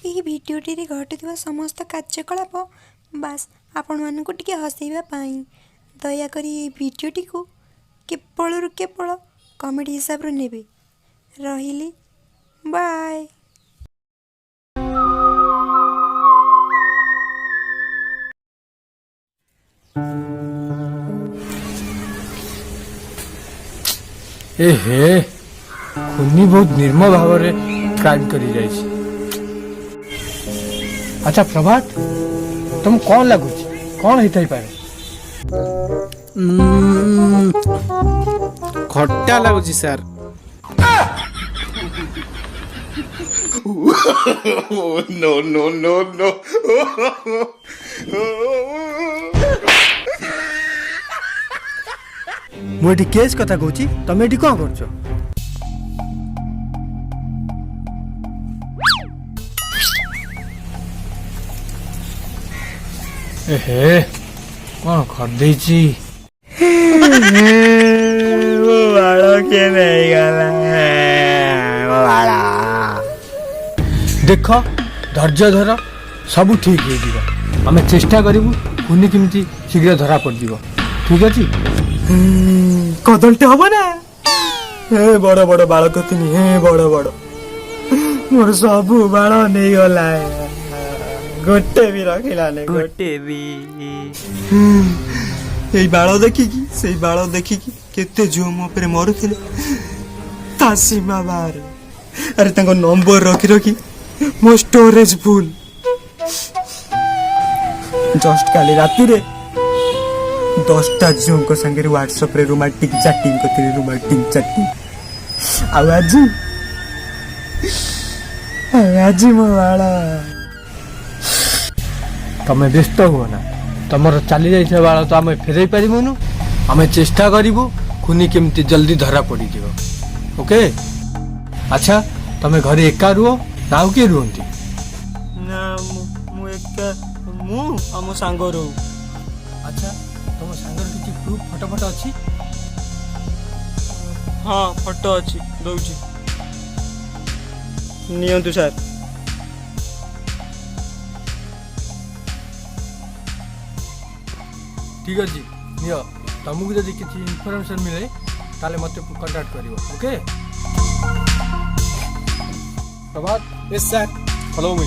ଏହି ଭିଡ଼ିଓଟିରେ ଘଟୁଥିବା ସମସ୍ତ କାର୍ଯ୍ୟକଳାପ ବାସ୍ ଆପଣମାନଙ୍କୁ ଟିକେ ହସେଇବା ପାଇଁ। ଦୟାକରି ଏହି ଭିଡ଼ିଓଟିକୁ କେବଳରୁ କେବଳ କମେଡ଼ି ହିସାବରେ ନେବେ। ରହିଲି, ବାଏ। ए हे खुनी बहुत निर्मल भाव में क्राइम करी जाइए। अच्छा प्रभात, तुम कौन लगुच कौन होता ही पारे? खट्टा लगुच sir. No no no no मुझे केस कथा कहूँ तुम ये कौन कर? एहे कौन कर दे देख धैर्य धर सब ठीक हो आम चेष्टा करूँ खुनी केमती शीघ्र धरा पड़ ठीक अच्छे कदलटे हम ना हे बड़ बड़ बाल कथिनी हे बड़ बड़ मोर सब बाल नहीं गला गोटे भी रखिला ने गोटे भी এই বাଳ ଦେଖିକି ସେଇ ବାଳ ଦେଖିକି କେତେ ଝିଅ ମୋ ଉପରେ ମରୁଥିଲେ ତା ସୀମା ବାହାରେ। ଆରେ ତାଙ୍କ ନମ୍ବର ରଖି ରଖି ମୋ ଷ୍ଟୋରେଜ ଫୁଲ। ଜଷ୍ଟ କାଲି ରାତିରେ 10ଟା ଝିଅଙ୍କ ସାଙ୍ଗରେ ହ୍ୱାଟ୍ସଆପରେ ରୋମାଣ୍ଟିକ ଚାଟିଂ କରିଥିଲି ରୋମାଣ୍ଟିକ ଚାଟିଂ। ଆଉ ଆଜି ମୋ ବାଳ। तमें व्यस्त हुआ ना तुम चली जाइए बाल तो आम फेर पारूनु आम चेष्टा करूँ खुनी केमती जल्दी धरा पड़ी जीव। ओके अच्छा तमें घरे एका रुह ना किए रुहती? ନା ମୁଁ ଏକା ମୁଁ ଆମ ସାଙ୍ଗ ରହୁ। अच्छा तुम सांगर किसी प्रूफ फोटो फोटो अच्छी? ହଁ ଫଟୋ ଅଛି ଦଉଛି ନିଅନ୍ତୁ ସାର୍। ठीक अच्छे नियो तुमको जब किसी इनफर्मेशन मिले ताले मत कंटाक्ट करियो। Okay Prabhat. Yes sir, follow me.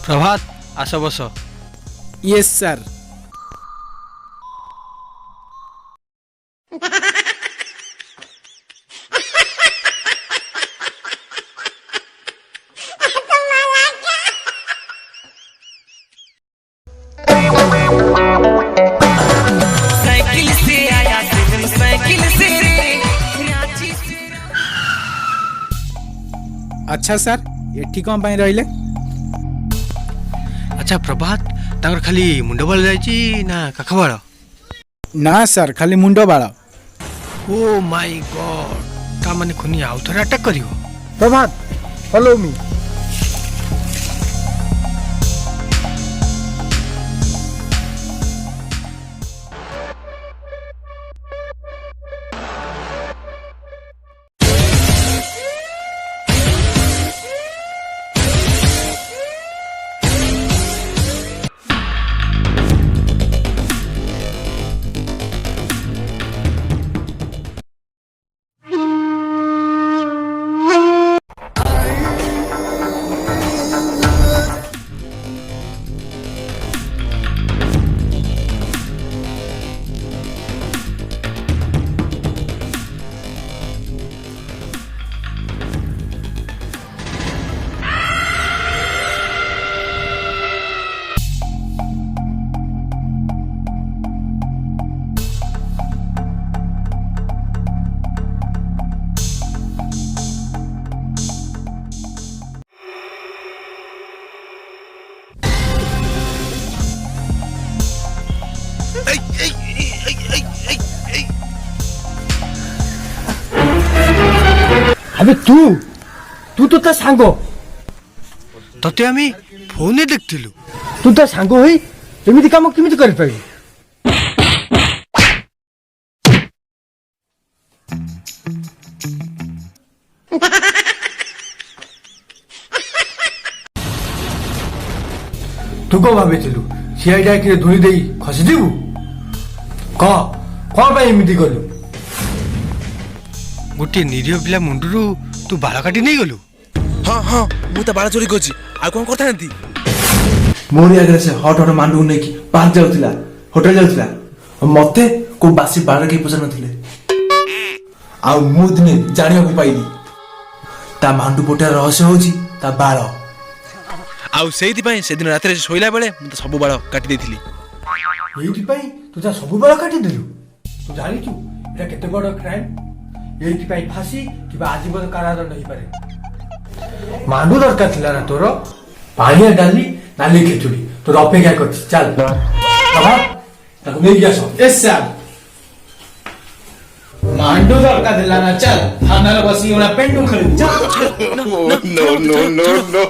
Prabhat आस बस। Yes sir. साइकिल से आया साइकिल से। अच्छा सर एठी कौन पाई रहिले? अच्छा प्रभात तांगर खाली मुंड बाल जाइए ना काख बाल? ना सर खाली मुंड बाल। ओ माय गॉड ता माने खुनी आउ थरे अटैक करियो। प्रभात फॉलो मी। अबे तू तू तो ता सांगो ତତେ ଆମେ ଫୋନରେ ଦେଖିଥିଲୁ ତୁ ତା ସାଙ୍ଗ ହୋଇ ଏମିତି କାମ କେମିତି କରିପାରିବୁ? ତୁ କଣ ଭାବିଥିଲୁ ସିଆଇଡି ଆଖିରେ ଧୂଳି ଦେଇ ଖସିଯିବୁ? କହ କଣ ପାଇଁ ଏମିତି କଲୁ? ଗୋଟିଏ ନିରୀହ ପିଲା ମୁଣ୍ଡରୁ ତୁ ବାଳ କାଟି ନେଇଗଲୁ? ହଁ ହଁ ମୁଁ ତା ବାଳ ଚୋରି କରିଛି ଆଉ କଣ କରିଥାନ୍ତି? ମୋରି ଆଗରେ ସେ ହଟ୍ ହଟ୍ ମାଣ୍ଡୁକୁ ନେଇକି ପାର୍କ ଯାଉଥିଲା, ହୋଟେଲ ଯାଉଥିଲା। ମତେ କୋଉ ବାସି ବାଳ କେହି ପଚାରୁନଥିଲେ। ଆଉ ମୁଁ ଦିନେ ଜାଣିବାକୁ ପାଇଲି ତା ମାଣ୍ଡୁ ପୋଟାର ରହସ୍ୟ ହଉଛି ତା ବାଳ। ଆଉ ସେଇଥିପାଇଁ ସେଦିନ ରାତିରେ ଶୋଇଲା ବେଳେ ମୁଁ ତା ସବୁ ବାଳ କାଟି ଦେଇଥିଲି। ଏଇଥିପାଇଁ ତୁ ତା ସବୁ ବାଳ କାଟିଦେଲୁ? ତୁ ଜାଣିଛୁ ଏଟା କେତେ ବଡ କ୍ରାଇମ? ଏଇଥିପାଇଁ ଫାଶୀ କିମ୍ବା ଆଜୀବନ କାରାଦଣ୍ଡ ହେଇପାରେ। ମାଣ୍ଡୁ ଦରକାର ଥିଲା ନା ତୋର? ପାଣିଆ ଡାଲି ନାଲି ଖେଚୁଡି ତୋର ଅପେକ୍ଷା କରିଛି। ଚାଲ ତାକୁ ନେଇକି ଆସ। यस सर मांडू दरकार दिला ना चल थानार बसी ओला पेंडू खेलू चल Oh, no, no, no, no.